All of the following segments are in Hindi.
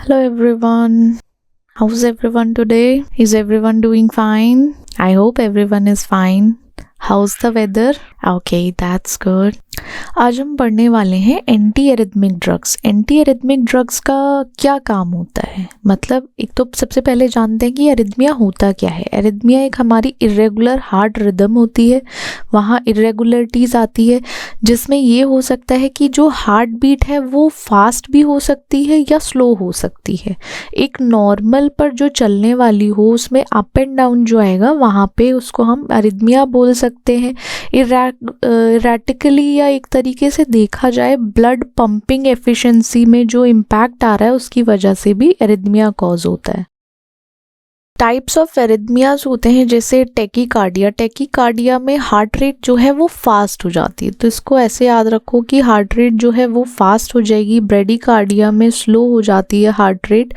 Hello everyone. How's everyone today? Is everyone doing fine? I hope everyone is fine. How's the weather? Okay, that's good. आज हम पढ़ने वाले हैं anti arrhythmic drugs. Anti arrhythmic drugs का क्या काम होता है, मतलब एक तो सबसे पहले जानते हैं कि एरिथमिया होता क्या है। एरिथमिया एक हमारी इरेगुलर हार्ट रिदम होती है, वहाँ इरेगुलरिटीज़ आती है जिसमें ये हो सकता है कि जो हार्ट बीट है वो फास्ट भी हो सकती है या स्लो हो सकती है। एक नॉर्मल पर जो चलने वाली हो उसमें अप एंड डाउन जो आएगा वहाँ पे उसको हम एरिथमिया बोल सकते हैं। इरेटिकली या एक तरीके से देखा जाए ब्लड पंपिंग एफिशिएंसी में जो इम्पैक्ट आ रहा है उसकी वजह से भी एरिथमिया कॉज होता है। टाइप्स ऑफ एरिथमियाज होते हैं जैसे टेकीकार्डिया। टेकीकार्डिया में हार्ट रेट जो है वो फास्ट हो जाती है, तो इसको ऐसे याद रखो कि हार्ट रेट जो है वो फास्ट हो जाएगी। ब्रेडिकार्डिया में स्लो हो जाती है हार्ट रेट,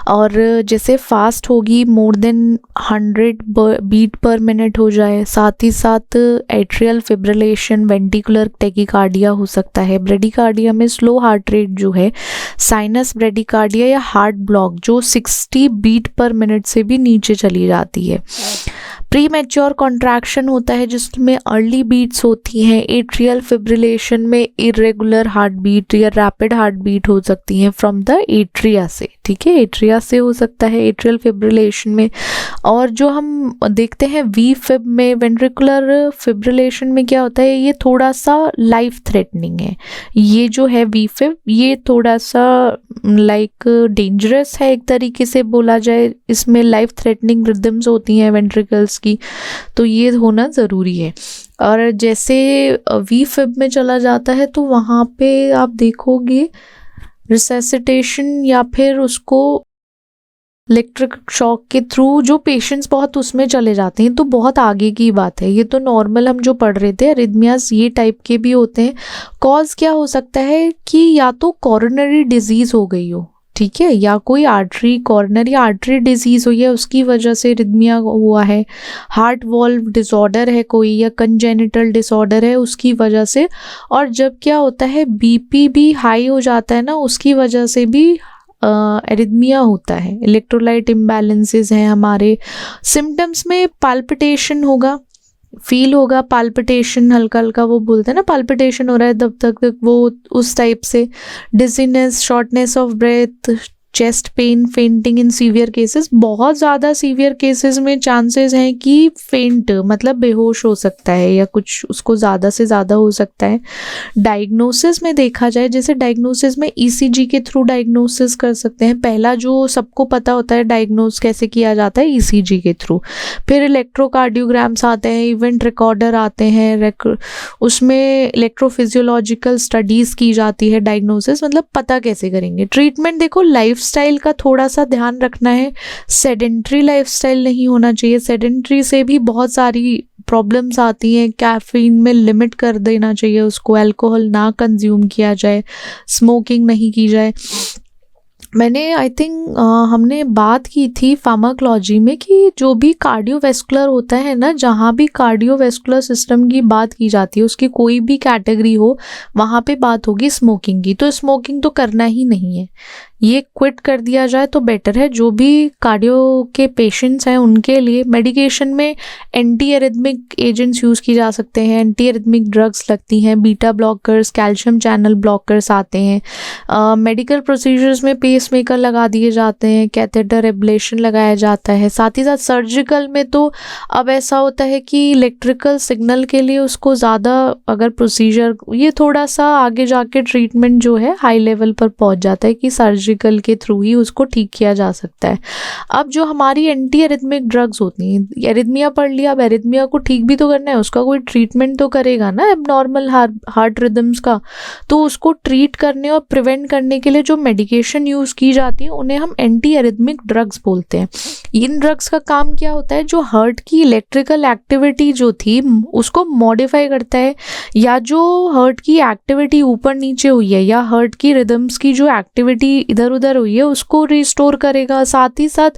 और जैसे फास्ट होगी more than 100 beat per minute हो जाए। साथ ही साथ एट्रियल फिब्रिलेशन, वेंटिकुलर टेकीकार्डिया हो सकता है। ब्रेडिकार्डिया में स्लो हार्ट रेट जो है साइनस ब्रेडिकार्डिया या हार्ट ब्लॉक जो 60 बीट पर मिनट से भी नीचे चली जाती है। प्री मैच्योर कॉन्ट्रैक्शन होता है जिसमें अर्ली बीट्स होती हैं। एट्रियल फिब्रिलेशन में इरेगुलर हार्ट बीट या रैपिड हार्ट बीट हो सकती हैं फ्रॉम द एट्रिया से, ठीक है, एट्रिया से हो सकता है एट्रियल फिब्रिलेशन में। और जो हम देखते हैं वी फिब में, वेंट्रिकुलर फिब्रिलेशन में क्या होता है, ये थोड़ा सा लाइफ थ्रेटनिंग है। ये जो है वी फिब ये थोड़ा सा लाइक डेंजरस है एक तरीके से बोला जाए। इसमें लाइफ थ्रेटनिंग रिदम्स होती हैं वेंट्रिकल्स की, तो ये होना ज़रूरी है। और जैसे वी फिब में चला जाता है तो वहाँ पे आप देखोगे रिसेसिटेशन या फिर उसको इलेक्ट्रिक शॉक के थ्रू जो पेशेंट्स बहुत उसमें चले जाते हैं, तो बहुत आगे की बात है। ये तो नॉर्मल हम जो पढ़ रहे थे एरिथमियाज ये टाइप के भी होते हैं। कॉज क्या हो सकता है कि या तो कॉरोनरी डिजीज हो गई हो, ठीक है, या कोई आर्टरी कॉर्नरी आर्टरी डिजीज हुई है उसकी वजह से एरिथमिया हुआ है। हार्ट वॉल्व डिसऑर्डर है कोई, या कंजेनिटल डिसऑर्डर है उसकी वजह से। और जब क्या होता है बीपी भी हाई हो जाता है ना, उसकी वजह से भी एरिथमिया होता है। इलेक्ट्रोलाइट इम्बैलेंसेस हैं हमारे। सिम्टम्स में पाल्पिटेशन होगा, फील होगा पाल्पिटेशन, हल्का हल्का वो बोलते हैं ना पाल्पिटेशन हो रहा है तब तक वो उस टाइप से। Dizziness, shortness of breath, chest pain, fainting in severe cases. बहुत ज़्यादा सीवियर केसेस में चांसेस हैं कि फेंट मतलब बेहोश हो सकता है या कुछ उसको ज़्यादा से ज़्यादा हो सकता है। डायग्नोसिस में देखा जाए, जैसे डायग्नोसिस में ईसीजी के थ्रू डायग्नोसिस कर सकते हैं। पहला जो सबको पता होता है डायग्नोस कैसे किया जाता है, ईसीजी के थ्रू। फिर इलेक्ट्रोकार्डियोग्राम्स आते हैं, इवेंट रिकॉर्डर आते हैं, उसमें इलेक्ट्रोफिजियोलॉजिकल स्टडीज़ की जाती है। डायग्नोसिस मतलब पता कैसे करेंगे। ट्रीटमेंट देखो लाइफस्टाइल का थोड़ा सा ध्यान रखना है, सेडेंट्री लाइफस्टाइल नहीं होना चाहिए। सेडेंट्री से भी बहुत सारी प्रॉब्लम्स आती हैं। कैफीन में लिमिट कर देना चाहिए उसको, अल्कोहल ना कंज्यूम किया जाए, स्मोकिंग नहीं की जाए। मैंने आई थिंक हमने बात की थी फार्माकोलॉजी में कि जो भी कार्डियोवैस्कुलर होता है ना, जहाँ भी कार्डियोवैस्कुलर सिस्टम की बात की जाती है उसकी कोई भी कैटेगरी हो वहाँ पे बात होगी स्मोकिंग की। तो स्मोकिंग तो करना ही नहीं है, ये क्विट कर दिया जाए तो बेटर है। जो भी कार्डियो के पेशेंट्स हैं उनके लिए मेडिकेशन में एंटी एरिथमिक एजेंट्स यूज़ की जा सकते हैं। एंटी एरिथमिक ड्रग्स लगती हैं, beta blockers, calcium channel blockers आते हैं। मेडिकल प्रोसीजर्स में पेसमेकर लगा दिए जाते हैं, कैथेटर एब्लेशन लगाया जाता है। साथ ही साथ सर्जिकल में तो अब ऐसा होता है कि इलेक्ट्रिकल सिग्नल के लिए उसको ज़्यादा अगर प्रोसीजर, ये थोड़ा सा आगे जाके ट्रीटमेंट जो है हाई लेवल पर पहुंच जाता है कि सर्जिकल के थ्रू ही उसको ठीक किया जा सकता है। अब जो हमारी एंटी एरिथमिक ड्रग्स होती हैं, एरिथमिया पढ़ लिया, अब एरिथमिया को ठीक भी तो करना है, उसका कोई ट्रीटमेंट तो करेगा ना एबनॉर्मल हार्ट रिदम्स का। तो उसको ट्रीट करने और प्रिवेंट करने के लिए जो मेडिकेशन यूज़ की जाती है उन्हें हम एंटी एरिथमिक ड्रग्स बोलते हैं। इन ड्रग्स का काम क्या होता है, जो हार्ट की इलेक्ट्रिकल एक्टिविटी जो थी उसको मॉडिफाई करता है, या जो हार्ट की एक्टिविटी ऊपर नीचे हुई है या हार्ट की रिदम्स की जो एक्टिविटी इधर उधर हुई है उसको रिस्टोर करेगा। साथ ही साथ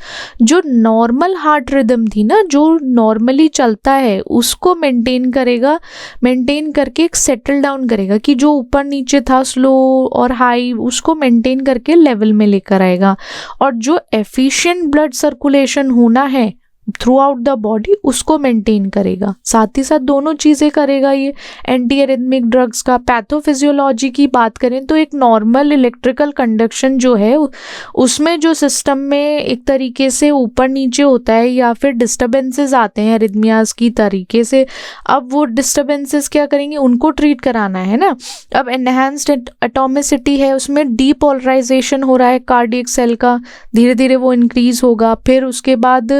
जो नॉर्मल हार्ट रिदम थी ना, जो नॉर्मली चलता है, उसको मेंटेन करेगा, मेंटेन करके एक सेटल डाउन करेगा कि जो ऊपर नीचे था स्लो और हाई उसको मेंटेन करके लेवल में लेकर आएगा। और जो एफिशिएंट ब्लड सर्कुलेशन होना है थ्रू आउट द बॉडी उसको मेंटेन करेगा। साथ ही साथ दोनों चीज़ें करेगा ये एंटी एरिथमिक ड्रग्स का। पैथोफिजियोलॉजी की बात करें तो एक नॉर्मल इलेक्ट्रिकल कंडक्शन जो है उसमें जो सिस्टम में एक तरीके से ऊपर नीचे होता है या फिर डिस्टर्बेंसेस आते हैं एरिथमियाज की तरीके से, अब वो डिस्टर्बेंसेस क्या करेंगे, उनको ट्रीट कराना है ना। अब एनहांस्ड एटॉमिसिटी है, उसमें डीपोलराइजेशन हो रहा है कार्डियक सेल का, धीरे धीरे वो इंक्रीज होगा। फिर उसके बाद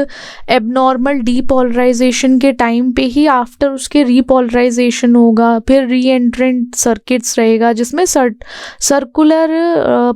एबनॉर्मल डीपोलराइजेशन के टाइम पे ही आफ्टर उसके रीपोलराइजेशन होगा। फिर री एंट्रेंट सर्किट्स रहेगा जिसमें सर्कुलर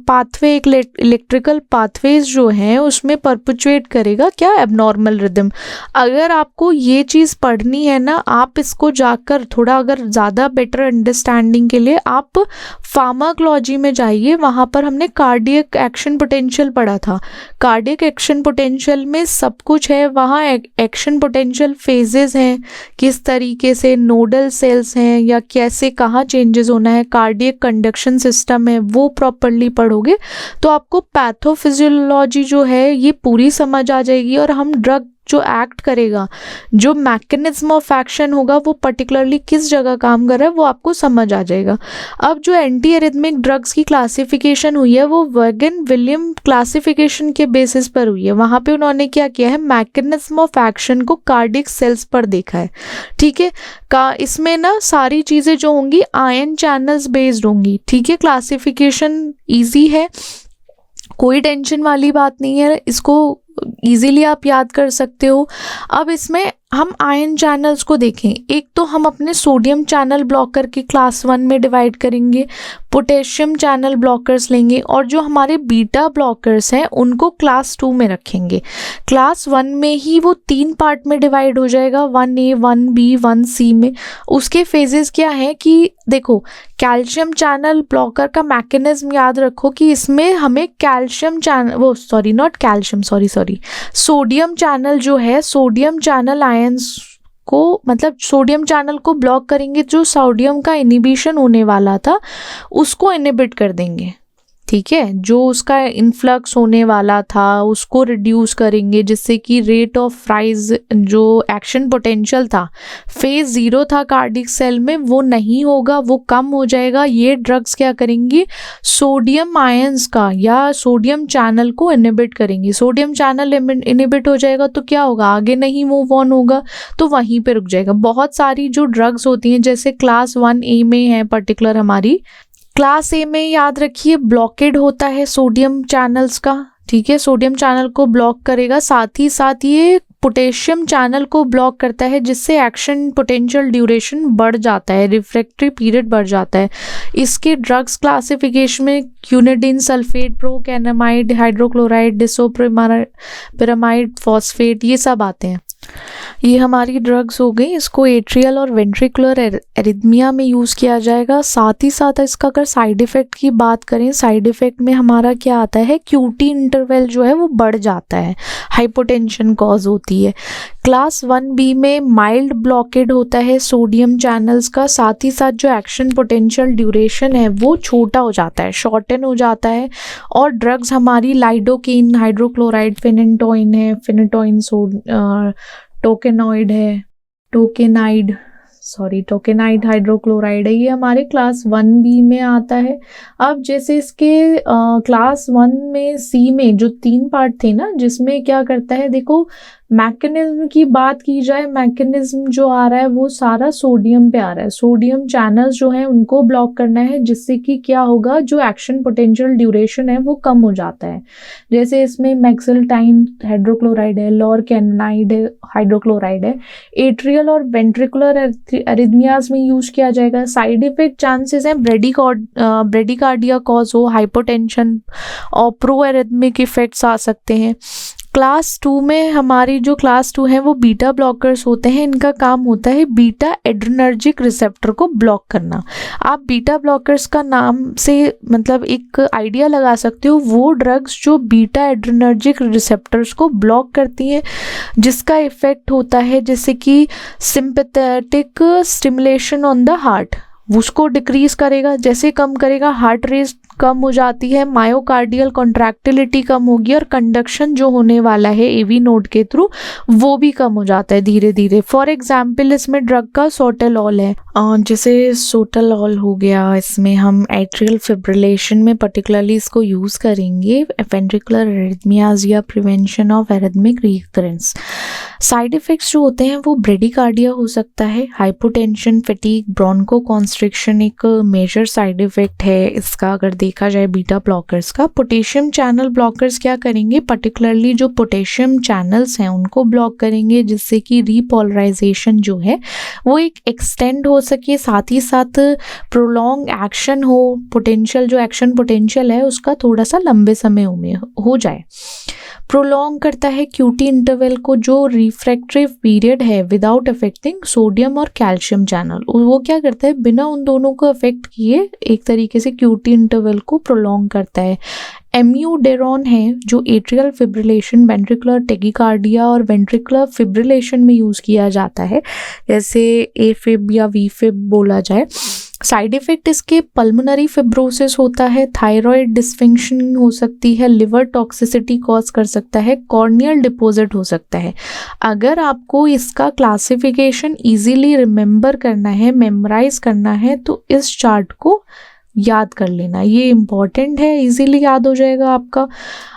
पाथवे, एक इलेक्ट्रिकल पाथवेज जो हैं उसमें परपेचुएट करेगा क्या, एबनॉर्मल रिदम। अगर आपको ये चीज़ पढ़नी है ना, आप इसको जाकर थोड़ा अगर ज़्यादा बेटर अंडरस्टैंडिंग के लिए आप फार्माकोलॉजी में जाइए, वहाँ पर हमने कार्डियक एक्शन पोटेंशियल पढ़ा था। कार्डियक एक्शन पोटेंशियल में सब कुछ है, वहाँ एक्शन पोटेंशियल फेजेस हैं, किस तरीके से नोडल सेल्स हैं या कैसे कहाँ चेंजेस होना है, कार्डियक कंडक्शन सिस्टम है, वो प्रॉपरली पढ़ोगे तो आपको पैथोफिजियोलॉजी जो है ये पूरी समझ आ जाएगी। और हम ड्रग जो एक्ट करेगा, जो मैकेनिज्म ऑफ एक्शन होगा, वो पर्टिकुलरली किस जगह काम कर रहा है वो आपको समझ आ जाएगा। अब जो एंटी एरिथमिक ड्रग्स की क्लासिफिकेशन हुई है वो वेगन विलियम क्लासिफिकेशन के बेसिस पर हुई है। वहाँ पे उन्होंने क्या किया है, मैकेनिज्म ऑफ एक्शन को कार्डियक सेल्स पर देखा है, ठीक है। इसमें ना सारी चीज़ें जो होंगी आयन चैनल्स बेस्ड होंगी, ठीक है। क्लासिफिकेशन ईजी है, कोई टेंशन वाली बात नहीं है, इसको इजीली आप याद कर सकते हो। अब इसमें हम आयन चैनल्स को देखें, एक तो हम अपने सोडियम चैनल ब्लॉकर के क्लास 1 में डिवाइड करेंगे, पोटेशियम चैनल ब्लॉकर्स लेंगे, और जो हमारे बीटा ब्लॉकर्स हैं उनको क्लास 2 में रखेंगे। क्लास 1 में ही वो 3 पार्ट में डिवाइड हो जाएगा, 1A, 1B, 1C में। उसके फेजेस क्या है कि देखो, कैल्शियम चैनल ब्लॉकर का मैकेनिज्म याद रखो कि इसमें हमें कैल्शियम चैनल सोडियम चैनल जो है, सोडियम चैनल आयंस को, मतलब सोडियम चैनल को ब्लॉक करेंगे, जो सोडियम का इनिबिशन होने वाला था उसको इनिबिट कर देंगे, ठीक है। जो उसका इन्फ्लक्स होने वाला था उसको रिड्यूस करेंगे, जिससे कि रेट ऑफ राइज, जो एक्शन पोटेंशियल था, फेज 0 था कार्डियक सेल में, वो नहीं होगा, वो कम हो जाएगा। ये ड्रग्स क्या करेंगी, सोडियम आयंस का या सोडियम चैनल को इनिबिट करेंगी। सोडियम चैनल इनिबिट हो जाएगा तो क्या होगा, आगे नहीं मूव ऑन होगा, तो वहीं पे रुक जाएगा। बहुत सारी जो ड्रग्स होती हैं, जैसे क्लास 1A में है पर्टिकुलर हमारी, क्लास ए में याद रखिए ब्लॉकेड होता है सोडियम चैनल्स का, ठीक है। सोडियम चैनल को ब्लॉक करेगा, साथ ही साथ ये पोटेशियम चैनल को ब्लॉक करता है, जिससे एक्शन पोटेंशियल ड्यूरेशन बढ़ जाता है, रिफ्रैक्टरी पीरियड बढ़ जाता है। इसके ड्रग्स क्लासिफिकेशन में क्यूनिडीन सल्फेट, प्रोकैनामाइड, हाइड्रोक्लोराइड, डिसोप्रामाइड, फॉस्फेट, ये सब आते हैं। ये हमारी ड्रग्स हो गई। इसको एट्रियल और वेंट्रिकुलर एरिथमिया में यूज़ किया जाएगा। साथ ही साथ इसका अगर साइड इफ़ेक्ट की बात करें, साइड इफ़ेक्ट में हमारा क्या आता है, क्यूटी इंटरवल जो है वो बढ़ जाता है, हाइपोटेंशन कॉज होती है। क्लास 1B में माइल्ड ब्लॉकेड होता है सोडियम चैनल्स का, साथ ही साथ जो एक्शन पोटेंशियल ड्यूरेशन है वो छोटा हो जाता है, शॉर्टन हो जाता है। और ड्रग्स हमारी लाइडोकेन, हाइड्रोक्लोराइड, फेनेटोइन है, टोकेनाइड है, टोकेनाइड हाइड्रोक्लोराइड है, ये हमारे क्लास 1B में आता है। अब जैसे इसके क्लास 1 में C में जो 3 पार्ट थे ना, जिसमें क्या करता है, देखो मैकेनिज्म की बात की जाए, मैकेनिज्म जो आ रहा है वो सारा सोडियम पे आ रहा है। सोडियम चैनल्स जो हैं उनको ब्लॉक करना है, जिससे कि क्या होगा, जो एक्शन पोटेंशियल ड्यूरेशन है वो कम हो जाता है। जैसे इसमें मैक्सिलटाइन हाइड्रोक्लोराइड है, लॉरकेनाइड हाइड्रोक्लोराइड है। एट्रियल और वेंट्रिकुलर एरिथमियाज में यूज किया जाएगा। साइड इफेक्ट चांसेस हैं ब्रेडिकार्डिया कॉज हो, हाइपोटेंशन और प्रो एरिथमिक इफेक्ट्स आ सकते हैं। क्लास 2 में हमारी जो क्लास 2 है वो बीटा ब्लॉकर्स होते हैं। इनका काम होता है बीटा एड्रेनर्जिक रिसेप्टर को ब्लॉक करना। आप बीटा ब्लॉकर्स का नाम से मतलब एक आइडिया लगा सकते हो, वो ड्रग्स जो बीटा एड्रेनर्जिक रिसेप्टर्स को ब्लॉक करती हैं, जिसका इफेक्ट होता है जैसे कि sympathetic stimulation on the heart, उसको डिक्रीज करेगा। जैसे कम करेगा, हार्ट रेट कम हो जाती है, मायोकार्डियल कॉन्ट्रैक्टिलिटी कम होगी और कंडक्शन जो होने वाला है एवी नोड के थ्रू वो भी कम हो जाता है धीरे धीरे। फॉर एग्जाम्पल इसमें ड्रग का सोटेलॉल है, जैसे सोटेलॉल हो गया, इसमें हम एट्रियल फिब्रिलेशन में पर्टिकुलरली इसको यूज़ करेंगे, वेंट्रिकुलर एरिथमियाज या prevention of arrhythmic recurrence. Side effects जो होते हैं वो ब्रेडिकार्डिया हो सकता है, हाइपोटेंशन, फटीग, ब्रोंको कॉन्स्ट्रिक्शन एक मेजर साइड इफ़ेक्ट है इसका अगर देखा जाए बीटा ब्लॉकर्स का। पोटेशियम चैनल ब्लॉकर्स क्या करेंगे, पर्टिकुलरली जो पोटेशियम चैनल्स हैं उनको ब्लॉक करेंगे, जिससे कि रीपोलराइजेशन जो है वो एक एक्सटेंड हो सके, साथ ही साथ प्रोलॉन्ग एक्शन हो, पोटेंशियल जो एक्शन पोटेंशियल है उसका थोड़ा सा लंबे समय में हो जाए। प्रोलॉन्ग करता है क्यूटी इंटरवल को, जो रिफ्रैक्टिव पीरियड है विदाउट अफेक्टिंग सोडियम और कैल्शियम चैनल, वो क्या करता है बिना उन दोनों को अफेक्ट किए एक तरीके से क्यूटी इंटरवल को प्रोलॉन्ग करता है। एम्यूडेरॉन है जो एट्रियल फिब्रिलेशन, वेंट्रिकुलर टेकीकार्डिया और वेंट्रिकुलर फिब्रिलेशन में यूज़ किया जाता है, जैसे एफिब या वीफिब बोला जाए। साइड इफ़ेक्ट इसके पल्मोनरी फिब्रोसिस होता है, थायराइड डिसफंक्शन हो सकती है, लिवर टॉक्सिसिटी कॉज कर सकता है, कॉर्नियल डिपॉजिट हो सकता है। अगर आपको इसका क्लासिफिकेशन इजीली रिमेंबर करना है, मेमोराइज करना है, तो इस चार्ट को याद कर लेना, ये इम्पॉर्टेंट है, इजीली याद हो जाएगा आपका।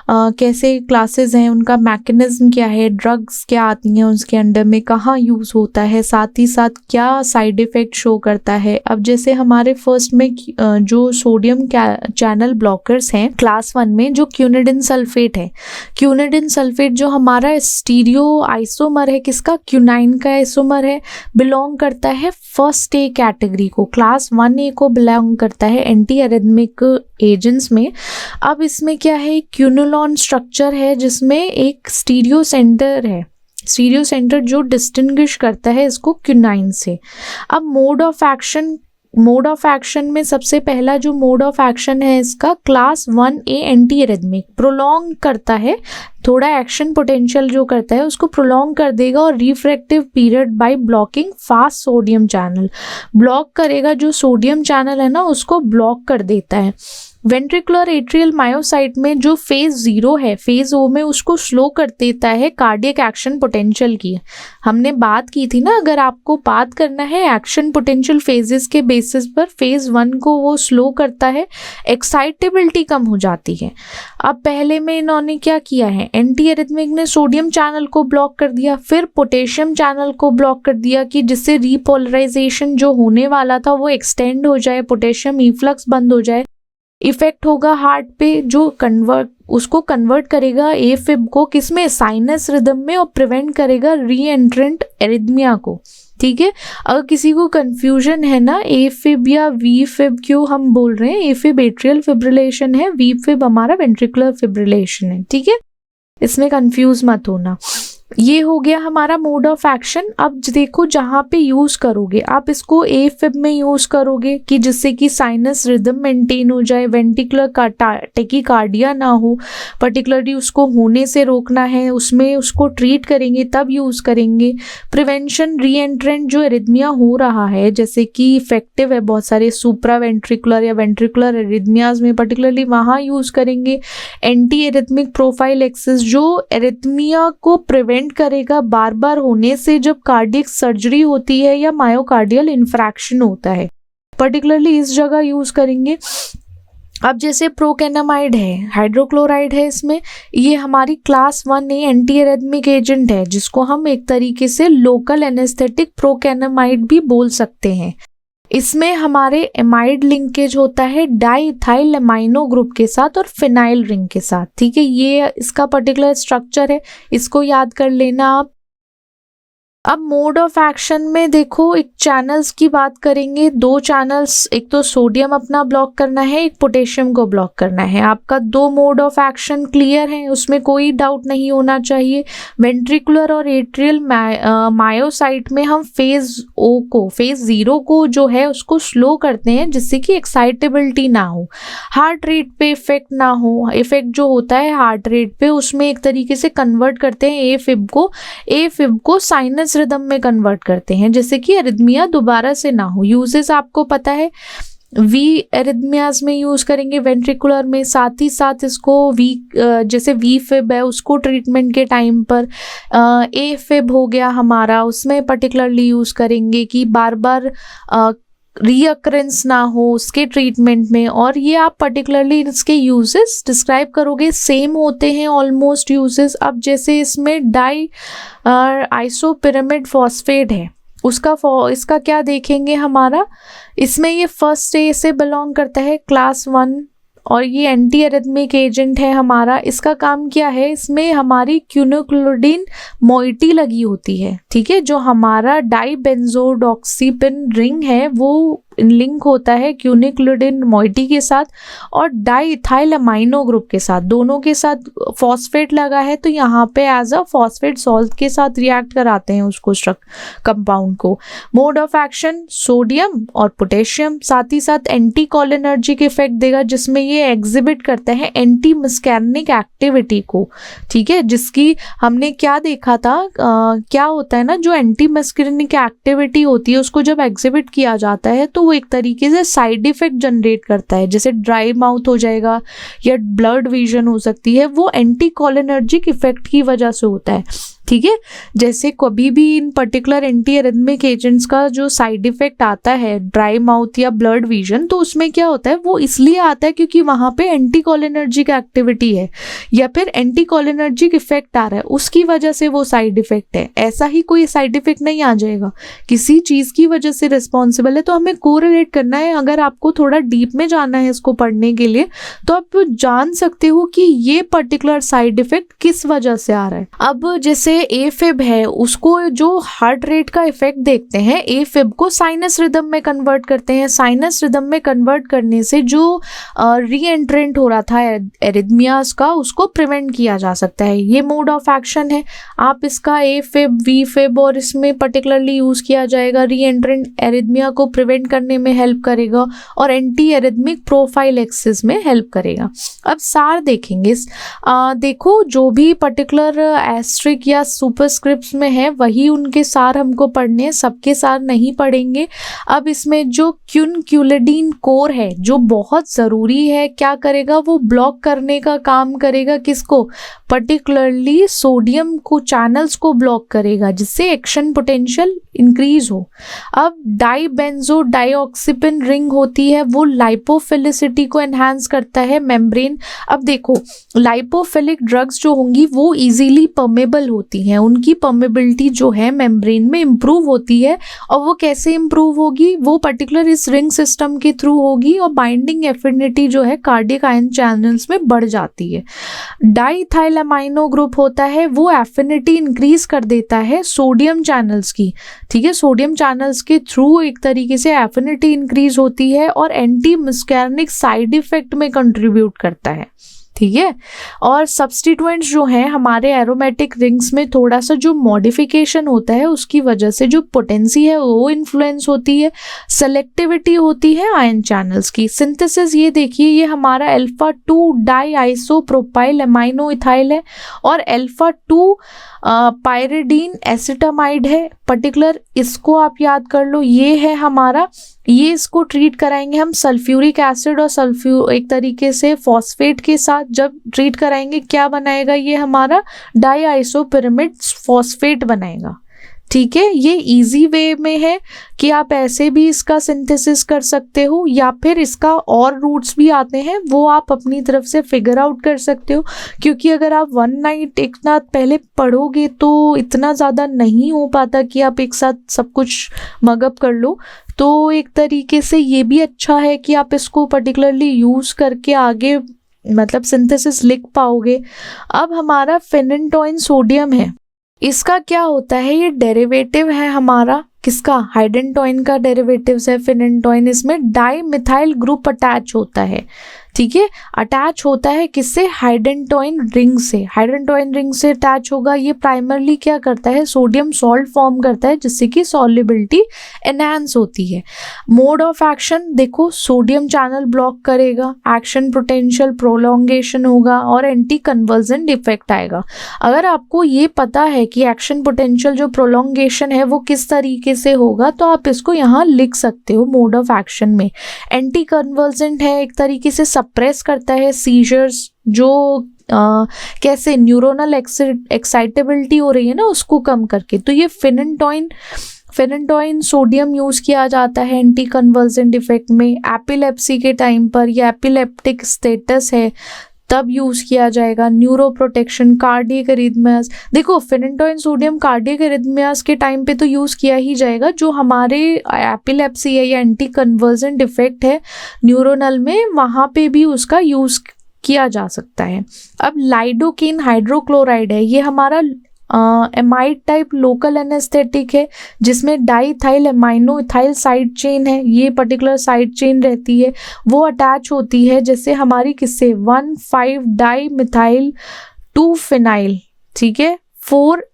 कैसे क्लासेस हैं, उनका मैकेनिज्म क्या है, ड्रग्स क्या आती हैं उसके अंडर में, कहाँ यूज़ होता है, साथ ही साथ क्या साइड इफ़ेक्ट शो करता है। अब जैसे हमारे फर्स्ट में जो सोडियम चैनल ब्लॉकर्स हैं क्लास 1 में, जो क्यूनिडिन सल्फेट है, क्यूनिडिन सल्फेट जो हमारा स्टीरियो आइसोमर है, किसका, क्यूनाइन का आइसोमर है, बिलोंग करता है फर्स्ट ए कैटेगरी को, क्लास 1A को बिलोंग करता है एंटी एरिथमिक एजेंट्स में। अब इसमें क्या है, क्यूनोलॉन स्ट्रक्चर है जिसमें एक स्टीरियो सेंटर है, स्टीरियो सेंटर जो डिस्टिंग्विश करता है इसको क्यूनाइन से। अब मोड ऑफ एक्शन में सबसे पहला जो मोड ऑफ एक्शन है इसका class 1A anti arrhythmic, prolong करता है, थोड़ा एक्शन पोटेंशियल जो करता है उसको प्रोलॉन्ग कर देगा और refractive period by blocking fast sodium channel, block करेगा, जो सोडियम चैनल है ना उसको ब्लॉक कर देता है। वेंट्रिकुलर एट्रियल मायोसाइट में जो फेज 0 है, फेज O में उसको स्लो कर देता है कार्डियक एक्शन पोटेंशियल की। हमने बात की थी ना, अगर आपको बात करना है एक्शन पोटेंशियल फेजेस के बेसिस पर, फेज 1 को वो स्लो करता है, एक्साइटेबिलिटी कम हो जाती है। अब पहले में इन्होंने क्या किया है, एंटी एरिथमिक ने सोडियम चैनल को ब्लॉक कर दिया, फिर पोटेशियम चैनल को ब्लॉक कर दिया कि जिससे रीपोलराइजेशन जो होने वाला था वो एक्सटेंड हो जाए, पोटेशियम इफ्लक्स बंद हो जाए। इफेक्ट होगा हार्ट पे, जो उसको कन्वर्ट करेगा एफिब को किसमें, साइनस रिदम में, और प्रिवेंट करेगा री एंट्रेंट एरिथमिया को। ठीक है, अगर किसी को कंफ्यूजन है ना एफिब या वी फिब क्यों हम बोल रहे हैं, एफिब एट्रियल फिब्रिलेशन है, वी फिब हमारा वेंट्रिकुलर फिब्रिलेशन है। ठीक है, इसमें कंफ्यूज मत होना। ये हो गया हमारा मोड ऑफ एक्शन। अब देखो जहाँ पे यूज करोगे आप इसको ए फिब में यूज करोगे कि जिससे कि साइनस रिदम मेंटेन हो जाए, वेंटिकुलर टेकीकार्डिया ना हो, पर्टिकुलरली उसको होने से रोकना है, उसमें उसको ट्रीट करेंगे तब यूज करेंगे। प्रिवेंशन री एंट्रेंट जो एरिथमिया हो रहा है, जैसे कि इफेक्टिव है बहुत सारे सुप्रा वेंट्रिकुलर या वेंट्रिकुलर एरिथमियाज में, पर्टिकुलरली वहाँ यूज करेंगे। एंटी एरिथमिक प्रोफाइलैक्सिस जो एरिथमिया को प्रिवेंट करेगा बार बार होने से जब कार्डियक सर्जरी होती है या मायोकार्डियल इन्फ्रैक्शन होता है, पर्टिकुलरली इस जगह यूज करेंगे। अब जैसे प्रोकेनामाइड है, हाइड्रोक्लोराइड है, इसमें ये हमारी class 1A anti arrhythmic agent है, जिसको हम एक तरीके से लोकल एनेस्थेटिक प्रोकेनामाइड भी बोल सकते हैं। इसमें हमारे एमाइड लिंकेज होता है डाइथाइल एमाइनो ग्रुप के साथ और फिनाइल रिंग के साथ। ठीक है, ये इसका पर्टिकुलर स्ट्रक्चर है, इसको याद कर लेना आप। अब मोड ऑफ एक्शन में देखो, एक चैनल्स की बात करेंगे, दो चैनल्स, एक तो सोडियम अपना ब्लॉक करना है, एक पोटेशियम को ब्लॉक करना है। आपका दो मोड ऑफ एक्शन क्लियर है, उसमें कोई डाउट नहीं होना चाहिए। वेंट्रिकुलर और एट्रियल मायोसाइट में हम फेज ओ को, फेज 0 को जो है उसको स्लो करते हैं जिससे कि एक्साइटेबिलिटी ना हो, हार्ट रेट पे इफेक्ट ना हो। इफेक्ट जो होता है हार्ट रेट पे, उसमें एक तरीके से कन्वर्ट करते हैं ए फिब को साइनस रिदम में कन्वर्ट करते हैं जिससे कि एरिथमिया दोबारा से ना हो। यूजेस आपको पता है, वी एरिथमियाज में यूज करेंगे वेंट्रिकुलर में, साथ ही साथ इसको जैसे वी फिब है उसको ट्रीटमेंट के टाइम पर, ए फिब हो गया हमारा, उसमें पर्टिकुलरली यूज करेंगे कि बार बार रीअकरेंस ना हो उसके ट्रीटमेंट में। और ये आप पर्टिकुलरली इसके यूजेस डिस्क्राइब करोगे, सेम होते हैं ऑलमोस्ट यूजेस। अब जैसे इसमें डाई आइसोपिरामिड फॉस्फेट है, इसका क्या देखेंगे हमारा, इसमें ये फर्स्ट ए से बिलोंग करता है, क्लास 1, और ये एंटी एरिथमिक एजेंट है हमारा। इसका काम क्या है, इसमें हमारी क्यूनोक्लोडिन मोइटी लगी होती है, ठीक है, जो हमारा डाइबेंजोडॉक्सीपिन रिंग है वो लिंक होता है क्यूनिक्लोडिन मोइटी के साथ और डाइइथाइल अमाइनो ग्रुप के साथ, दोनों के साथ फॉस्फेट लगा है तो यहाँ पे एज अ फॉस्फेट सॉल्ट के साथ रिएक्ट कराते हैं उसको कंपाउंड को। मोड ऑफ एक्शन सोडियम और पोटेशियम, साथ ही साथ एंटी कोलिनर्जिक इफेक्ट देगा जिसमें ये एग्जिबिट करता है एंटी मस्कैर्निक एक्टिविटी को, ठीक है, जिसकी हमने क्या देखा था, क्या होता है ना, जो एंटी मस्कैर्निक एक्टिविटी होती है उसको जब एग्जिबिट किया जाता है तो वो एक तरीके से साइड इफेक्ट जनरेट करता है, जैसे ड्राई माउथ हो जाएगा या ब्लड विजन हो सकती है, वो एंटी कोलिनर्जिक इफेक्ट की वजह से होता है, ठीक है। जैसे कभी भी इन पर्टिकुलर एंटी एरिथमिक एजेंट्स का जो साइड इफेक्ट आता है ड्राई माउथ या ब्लड विजन, तो उसमें क्या होता है, वो इसलिए आता है क्योंकि वहां पे एंटी कोलिनर्जिक एक्टिविटी है या फिर एंटी कोलिनर्जिक इफेक्ट आ रहा है, उसकी वजह से वो साइड इफेक्ट है। ऐसा ही कोई साइड इफेक्ट नहीं आ जाएगा, किसी चीज की वजह से रिस्पॉन्सिबल है, तो हमें कोरिलेट करना है। अगर आपको थोड़ा डीप में जाना है इसको पढ़ने के लिए तो आप जान सकते हो कि ये पर्टिकुलर साइड इफेक्ट किस वजह से आ रहा है। अब जैसे ए फिब है, उसको जो हार्ट रेट का इफेक्ट देखते हैं, ए फिब को साइनस रिदम में कन्वर्ट करते हैं। साइनस रिदम में कन्वर्ट करने से जो री एंट्रेंट हो रहा था एरिथमियाज का, उसको प्रिवेंट किया जा सकता है। ये मोड ऑफ एक्शन है। आप इसका ए फिब, वी फिब और इसमें पर्टिकुलरली यूज किया जाएगा, री एंट्रेंट एरिथमिया को प्रिवेंट करने में हेल्प करेगा और एंटी एरिथमिक प्रोफाइलेक्सिस में हेल्प करेगा। अब सार देखेंगे, देखो जो भी पर्टिकुलर एस्ट्रिक या सुपरस्क्रिप्ट्स में है वही उनके सार हमको पढ़ने हैं, सबके सार नहीं पढ़ेंगे। अब इसमें जो क्यूनक्यूलिडीन कोर है जो बहुत ज़रूरी है, क्या करेगा, वो ब्लॉक करने का काम करेगा, किसको, पर्टिकुलरली सोडियम को, चैनल्स को ब्लॉक करेगा जिससे एक्शन पोटेंशियल इंक्रीज हो। अब डाइबेंजो डाइऑक्सीपिन रिंग होती है, वो लाइपोफिलिसिटी को एनहांस करता है मेम्ब्रेन। अब देखो लाइपोफिलिक ड्रग्स जो होंगी वो इजीली परमेबल होती हैं, उनकी परमेबिलिटी जो है मेम्ब्रेन में इम्प्रूव होती है। और वो कैसे इम्प्रूव होगी, वो पर्टिकुलर इस रिंग सिस्टम के थ्रू होगी और बाइंडिंग एफिनिटी जो है कार्डियक आयन चैनल्स में बढ़ जाती है। डाइइथाइल अमाइनो ग्रुप होता है, वो एफिनिटी इंक्रीज कर देता है सोडियम चैनल्स की, ठीक है, सोडियम चैनल्स के थ्रू एक तरीके से एफिनिटी इंक्रीज होती है और एंटी मस्कैर्निक साइड इफेक्ट में कंट्रीब्यूट करता है, ठीक है। और सब्स्टिट्यूएंट्स जो हैं हमारे एरोमेटिक रिंग्स में थोड़ा सा जो मॉडिफिकेशन होता है उसकी वजह से जो पोटेंसी है वो इन्फ्लुएंस होती है, सेलेक्टिविटी होती है आयन चैनल्स की। सिंथेसिस ये देखिए, ये हमारा alpha 2 di isopropyl amino ethyl है और अल्फा 2 पायरिडीन एसिटामाइड है पर्टिकुलर, इसको आप याद कर लो। ये है हमारा, ये इसको ट्रीट कराएंगे हम सल्फ्यूरिक एसिड और एक तरीके से फॉस्फेट के साथ जब ट्रीट कराएंगे, क्या बनाएगा, ये हमारा डाई आइसोपिरामिड फॉस्फेट बनाएगा, ठीक है। ये इजी वे में है कि आप ऐसे भी इसका सिंथेसिस कर सकते हो या फिर इसका और रूट्स भी आते हैं वो आप अपनी तरफ से फिगर आउट कर सकते हो, क्योंकि अगर आप वन नाइट एक साथ पहले पढ़ोगे तो इतना ज़्यादा नहीं हो पाता कि आप एक साथ सब कुछ मगअप कर लो। तो एक तरीके से ये भी अच्छा है कि आप इसको पर्टिकुलरली यूज़ करके आगे मतलब सिंथेसिस लिख पाओगे। अब हमारा फेनेंटोइन सोडियम है, इसका क्या होता है, ये डेरिवेटिव है हमारा किसका, हाइडेंटोइन का डेरिवेटिव है फिनेंटोइन। इसमें डाई मिथाइल ग्रुप अटैच होता है, ठीक है, अटैच होता है किससे, हाइडेंटोइन रिंग से। हाइडेंटोइन रिंग से अटैच होगा, ये प्राइमरली क्या करता है, सोडियम सॉल्ट फॉर्म करता है जिससे कि सॉल्युबिलिटी एनहांस होती है। मोड ऑफ एक्शन देखो, सोडियम चैनल ब्लॉक करेगा, एक्शन पोटेंशियल प्रोलॉन्गेशन होगा और एंटी कन्वर्जेंट इफेक्ट आएगा। अगर आपको ये पता है कि एक्शन पोटेंशियल जो प्रोलॉन्गेशन है वो किस तरीके से होगा तो आप इसको यहाँ लिख सकते हो मोड ऑफ एक्शन में। एंटी कन्वर्जेंट है, एक तरीके से सप्रेस करता है सीजर्स, जो कैसे न्यूरोनल एक्साइटेबिलिटी हो रही है ना उसको कम करके। तो ये फिनेंटोइन सोडियम यूज किया जाता है एंटी कन्वर्जेंट इफेक्ट में। एपिलेप्सी के टाइम पर, या एपिलेप्टिक स्टेटस है तब यूज किया जाएगा। न्यूरो प्रोटेक्शन, कार्डियक एरिथमियास, देखो फिनेंटोइन सोडियम कार्डियक एरिथमियास के टाइम पे तो यूज किया ही जाएगा। जो हमारे एपिलेप्सी है या एंटी कन्वर्जेंट इफेक्ट है न्यूरोनल में, वहां पे भी उसका यूज किया जा सकता है। अब लाइडोकेन हाइड्रोक्लोराइड है, ये हमारा एमाइड टाइप लोकल एनेस्थेटिक है जिसमें diethyl amino ethyl side chain है, ये पर्टिकुलर साइड चेन रहती है, वो अटैच होती है जैसे हमारी किससे 1,5 डाई मिथाइल 2 फिनाइल, ठीक है, 4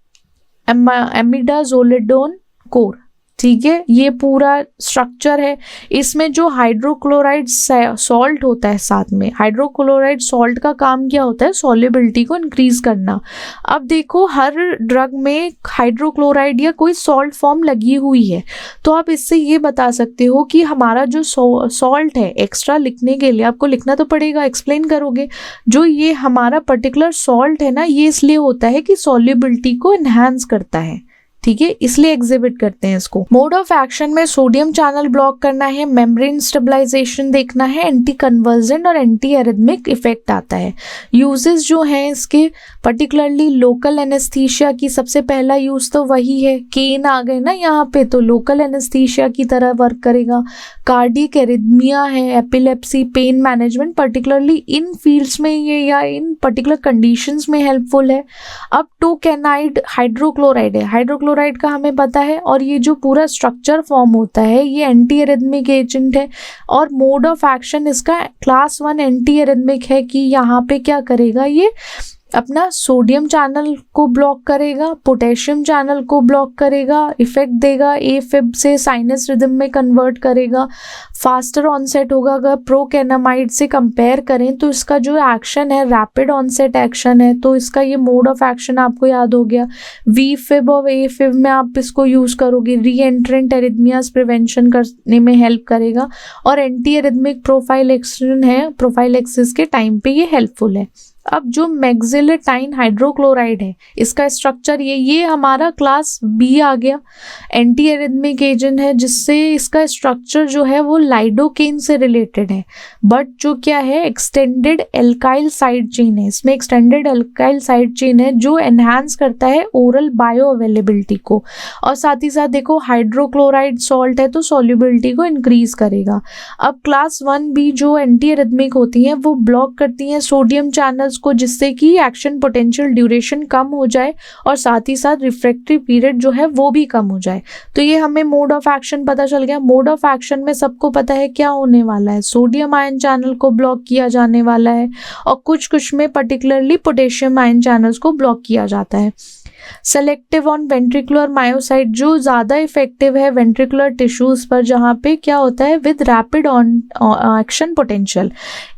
एमिडाजोलिडोन कोर, ठीक है, ये पूरा स्ट्रक्चर है। इसमें जो हाइड्रोक्लोराइड सॉल्ट होता है साथ में, हाइड्रोक्लोराइड सॉल्ट का काम क्या होता है, सॉल्युबिलिटी को इंक्रीज करना। अब देखो हर ड्रग में हाइड्रोक्लोराइड या कोई सॉल्ट फॉर्म लगी हुई है, तो आप इससे ये बता सकते हो कि हमारा जो सॉल्ट है, एक्स्ट्रा लिखने के लिए आपको लिखना तो पड़ेगा, एक्सप्लेन करोगे, जो ये हमारा पर्टिकुलर सॉल्ट है ना, ये इसलिए होता है कि सॉल्युबिलिटी को एनहांस करता है, ठीक है, इसलिए एग्जिबिट करते हैं इसको। मोड ऑफ एक्शन में सोडियम चैनल ब्लॉक करना है, मेम्ब्रेन स्टेबलाइजेशन देखना है, एंटी कन्वर्जेंट और एंटी एरिथमिक इफेक्ट आता है। यूजेस जो हैं इसके, पर्टिकुलरली लोकल एनेस्थीसिया की सबसे पहला यूज तो वही है, केन आ गए ना यहाँ पे, तो लोकल एनेस्थीसिया की तरह वर्क करेगा। कार्डियक एरिथमिया है, epilepsy, pain management, particularly in fields में ये या इन पर्टिकुलर कंडीशंस में हेल्पफुल है। अब टोकेनाइड हाइड्रोक्लोराइड है, हाइड्रोक्लोराइड का हमें पता है, और ये जो पूरा स्ट्रक्चर फॉर्म होता है ये एंटी एरिथमिक एजेंट है, और मोड ऑफ एक्शन इसका क्लास 1 एंटी एरिथमिक है कि यहाँ पे क्या करेगा, ये अपना सोडियम चैनल को ब्लॉक करेगा, पोटेशियम चैनल को ब्लॉक करेगा, इफेक्ट देगा, एफिब से साइनस रिदम में कन्वर्ट करेगा, फास्टर ऑनसेट होगा। अगर प्रोकेनामाइड से कंपेयर करें तो इसका जो एक्शन है रैपिड ऑनसेट एक्शन है, तो इसका ये मोड ऑफ एक्शन आपको याद हो गया। वी फिब और ए फिब में आप इसको यूज करोगे, री एंट्रेंट एरिथमियास प्रिवेंशन करने में हेल्प करेगा, और एंटी एरिथमिक प्रोफाइलेक्शन है, प्रोफाइलेक्सिस के टाइम पे ये हेल्पफुल है। अब जो मैक्सिलेटाइन हाइड्रोक्लोराइड है, इसका स्ट्रक्चर ये हमारा क्लास बी आ गया, एंटी एरिथमिक एजेंट है, जिससे इसका स्ट्रक्चर जो है वो लाइडोकेन से रिलेटेड है, बट जो क्या है एक्सटेंडेड एल्काइल साइड चेन है। इसमें एक्सटेंडेड एल्काइल साइड चेन है जो एनहांस करता है ओरल बायो अवेलेबिलिटी को, और साथ ही साथ देखो हाइड्रोक्लोराइड सॉल्ट है तो सॉल्युबिलिटी को इंक्रीज करेगा। अब क्लास 1B जो एंटी एरिथमिक होती हैं वो ब्लॉक करती हैं सोडियम चैनल को, जिससे कि एक्शन पोटेंशियल ड्यूरेशन कम हो जाए और साथ ही साथ रिफ्रैक्टरी पीरियड जो है वो भी कम हो जाए। तो ये हमें मोड ऑफ एक्शन पता चल गया। मोड ऑफ एक्शन में सबको पता है क्या होने वाला है, सोडियम आयन चैनल को ब्लॉक किया जाने वाला है, और कुछ में पर्टिकुलरली पोटेशियम आयन चैनल्स को ब्लॉक किया जाता है। सेलेक्टिव ऑन वेंट्रिकुलर मायोसाइट जो ज़्यादा इफेक्टिव है वेंट्रिकुलर टिश्यूज पर, जहाँ पे क्या होता है with rapid on action potential.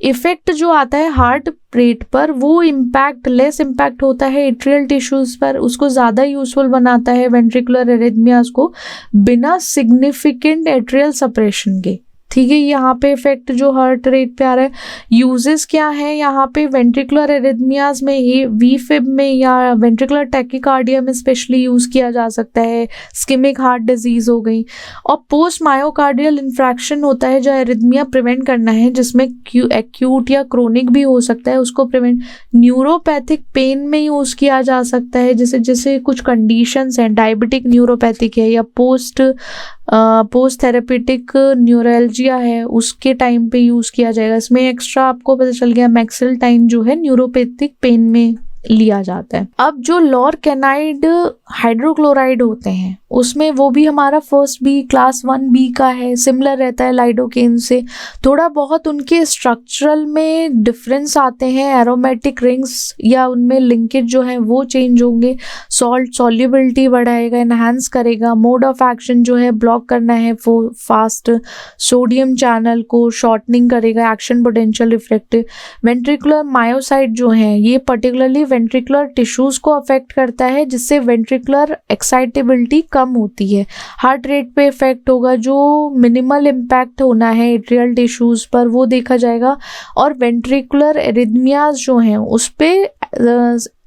Effect जो आता है हार्ट रेट पर वो इम्पैक्ट लेस इम्पैक्ट होता है एट्रियल टिश्यूज पर, उसको ज़्यादा यूजफुल बनाता है वेंट्रिकुलर एरिथमियास को बिना सिग्निफिकेंट एट्रियल सप्रेशन के, ठीक है। यहाँ पे इफेक्ट जो हार्ट रेट पे आ रहा है। यूजेस क्या है यहाँ पे वेंट्रिकुलर एरिथमियाज में, ये वी फिब में या वेंट्रिकुलर टैकीकार्डिया में स्पेशली यूज किया जा सकता है। स्किमिक हार्ट डिजीज हो गई, और पोस्ट मायोकार्डियल इन्फ्रैक्शन होता है जो एरिथमिया प्रिवेंट करना है, जिसमें एक्यूट या क्रोनिक भी हो सकता है, उसको प्रिवेंट। न्यूरोपैथिक पेन में यूज किया जा सकता है, जैसे कुछ कंडीशंस हैं, डायबिटिक न्यूरोपैथिक है या पोस्ट थेरेपेटिक न्यूरल्जिया है, उसके टाइम पे यूज किया जाएगा। इसमें एक्स्ट्रा आपको पता चल गया मैक्सिलेटाइन जो है न्यूरोपैथिक पेन में लिया जाता है। अब जो लॉरकेनाइड हाइड्रोक्लोराइड होते हैं उसमें वो भी हमारा फर्स्ट बी क्लास 1B का है, सिमिलर रहता है लाइडोकेन से। थोड़ा बहुत उनके स्ट्रक्चरल में डिफरेंस आते हैं, एरोमेटिक रिंग्स या उनमें लिंकेज जो है वो चेंज होंगे, सॉल्ट सॉल्युबिलिटी बढ़ाएगा, एनहांस करेगा, मोड ऑफ एक्शन जो है ब्लॉक करना है फास्ट, सोडियम चैनल को शॉर्टनिंग करेगा, action potential effective. Ventricular myocyte जो है ये पर्टिकुलरली वेंट्रिकुलर टिश्यूज को अफेक्ट करता है, जिससे वेंट्रिकुलर एक्साइटेबिलिटी कम होती है। हार्ट रेट पे इफेक्ट होगा, जो मिनिमल इम्पैक्ट होना है एट्रियल टिश्यूज पर वो देखा जाएगा। और वेंट्रिकुलर एरिथमियाज जो हैं उस पे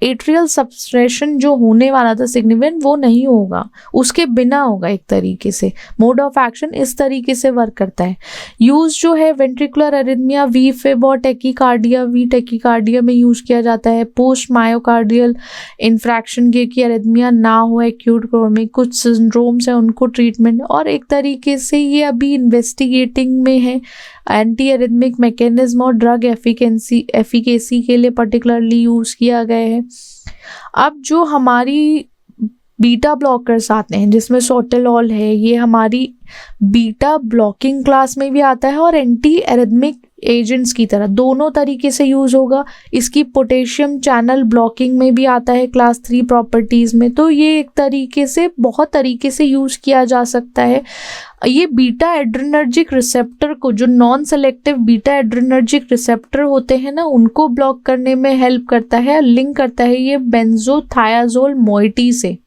एट्रियल सब्सट्रेशन जो होने वाला था सिग्निफिकेंट वो नहीं होगा, उसके बिना होगा एक तरीके से। मोड ऑफ एक्शन इस तरीके से वर्क करता है। यूज जो है वेंट्रिकुलर एरिथमिया वी फिब और टेकीकार्डिया वी टेकीकार्डिया में यूज किया जाता है। पोस्ट मायोकार्डियल इन्फ्रैक्शन के की एरिथमिया ना हो, एक्यूट क्रोनिक कुछ सिंड्रोम्स है उनको ट्रीटमेंट। और एक तरीके से ये अभी इन्वेस्टिगेटिंग में है एंटी एरिथमिक मैकेनिज्म और ड्रग एफिकेसी के लिए पर्टिकुलरली यूज किया गया है। अब जो हमारी बीटा ब्लॉकर्स आते हैं जिसमें सोटेलॉल है, ये हमारी बीटा ब्लॉकिंग क्लास में भी आता है और एंटी एरिथमिक एजेंट्स की तरह दोनों तरीके से यूज होगा। इसकी पोटेशियम चैनल ब्लॉकिंग में भी आता है क्लास 3 प्रॉपर्टीज में। तो ये एक तरीके से बहुत तरीके से यूज किया जा सकता है। ये बीटा एड्रेनर्जिक रिसेप्टर को, जो non selective beta adrenergic receptor होते हैं ना, उनको ब्लॉक करने में हेल्प करता है, लिंक करता है ये बेंजोथायाजोल मोइटी से।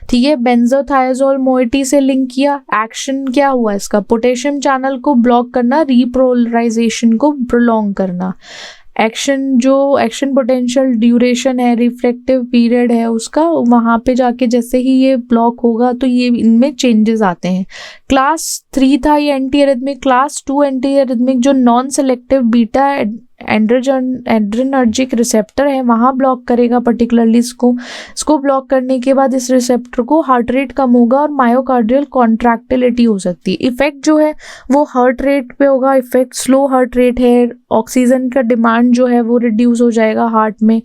ठीक है, बेंजोथायाजोल मोइटी से लिंक किया, एक्शन क्या हुआ इसका, पोटेशियम चैनल को ब्लॉक करना, रीपोलराइजेशन को प्रोलॉन्ग करना। एक्शन पोटेंशियल ड्यूरेशन है, रिफ्लेक्टिव पीरियड है उसका, वहाँ पे जाके जैसे ही ये ब्लॉक होगा तो ये इनमें चेंजेस आते हैं। क्लास 3 था ये anti arrhythmic. Class 2 anti arrhythmic जो non selective beta adrenergic receptor है वहाँ ब्लॉक करेगा पर्टिकुलरली इसको ब्लॉक करने के बाद इस रिसेप्टर को हार्ट रेट कम होगा और मायोकार्डियल कॉन्ट्रैक्टिलिटी हो सकती है। इफेक्ट जो है वो हार्ट रेट पे होगा, इफेक्ट स्लो हार्ट रेट है, ऑक्सीजन का डिमांड जो है वो रिड्यूस हो जाएगा हार्ट में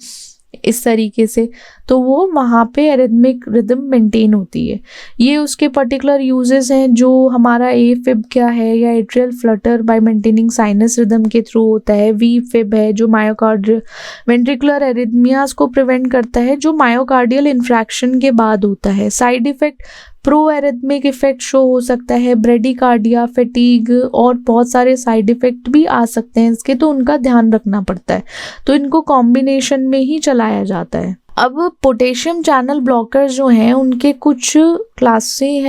इस तरीके से, तो वो वहाँ पे एरिथमिक रिदम मेंटेन होती है। ये उसके पर्टिकुलर यूजेस हैं, जो हमारा ए फिब क्या है या atrial Flutter bye maintaining sinus rhythm के थ्रू होता है। वी फिब है जो मायोकार्डियल वेंट्रिकुलर एरिथमियाज को प्रिवेंट करता है, जो मायोकार्डियल इन्फ्रैक्शन के बाद होता है। Side effect pro arrhythmic effect show हो सकता है, ब्रेडिकार्डिया, फैटीग और बहुत सारे साइड इफेक्ट भी आ सकते हैं इसके, तो उनका ध्यान रखना पड़ता है। तो इनको कॉम्बिनेशन में ही चलाया जाता है। अब पोटेशियम चैनल ब्लॉकर्स जो हैं उनके कुछ क्लासेस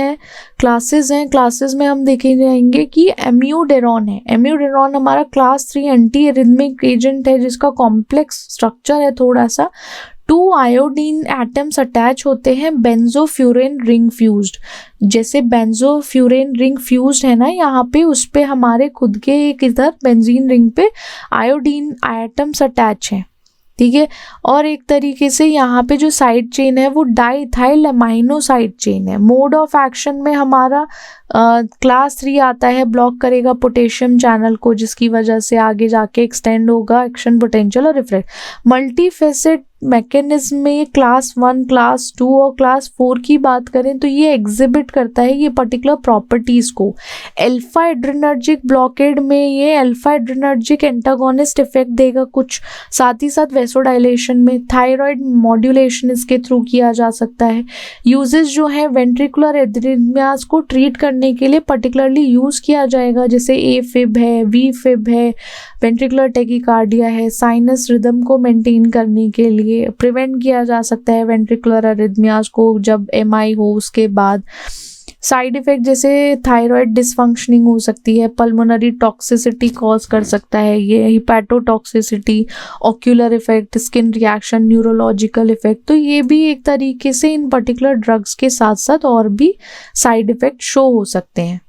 हैं। क्लासेस में हम देखे जाएंगे कि एम्यूडेरॉन है। एम्यूडेरॉन हमारा क्लास 3 एंटी एरिथमिक एजेंट है जिसका कॉम्प्लेक्स स्ट्रक्चर है थोड़ा सा। 2 आयोडीन एटम्स अटैच होते हैं बेंजोफ्यूरेन रिंग फ्यूज्ड। जैसे बेंजोफ्यूरेन रिंग फ्यूज्ड है ना यहाँ पे, उस पे हमारे खुद के एक इधर बेंजीन रिंग पे आयोडीन एटम्स अटैच हैं। ठीक है, और एक तरीके से यहाँ पे जो साइड चेन है वो डाइथाइल अमाइनो साइड चेन है। मोड ऑफ एक्शन में हमारा क्लास 3 आता है, ब्लॉक करेगा पोटेशियम चैनल को, जिसकी वजह से आगे जाके एक्सटेंड होगा एक्शन पोटेंशियल और रिफ्लेक्ट। मल्टीफेसेट मैकेनिज्म में क्लास 1, क्लास 2 और क्लास 4 की बात करें तो ये एग्जिबिट करता है ये पर्टिकुलर प्रॉपर्टीज को। अल्फा एड्रेनर्जिक ब्लॉकेड में ये अल्फा एड्रेनर्जिक एंटागोनिस्ट इफेक्ट देगा कुछ, साथ ही साथ वेसोडाइलेशन में थायराइड मॉड्यूलेशन इसके थ्रू किया जा सकता है। यूजेस जो है वेंट्रिकुलर एरिथमियाज को ट्रीट करने के लिए पर्टिकुलरली यूज किया जाएगा, जैसे ए फिब है, वी फिब है, वेंट्रिकुलर टेकीकार्डिया है, साइनस रिदम को मेंटेन करने के लिए प्रिवेंट किया जा सकता है वेंट्रिकुलर एरिथमियाज को जब एमआई हो उसके बाद। साइड इफेक्ट जैसे थायराइड डिसफंक्शनिंग हो सकती है, पल्मोनरी टॉक्सिसिटी कॉज कर सकता है ये, hepatotoxicity, ocular effect, skin reaction, neurological effect. तो ये भी एक तरीके से इन पर्टिकुलर ड्रग्स के साथ साथ और भी साइड इफेक्ट शो हो सकते हैं।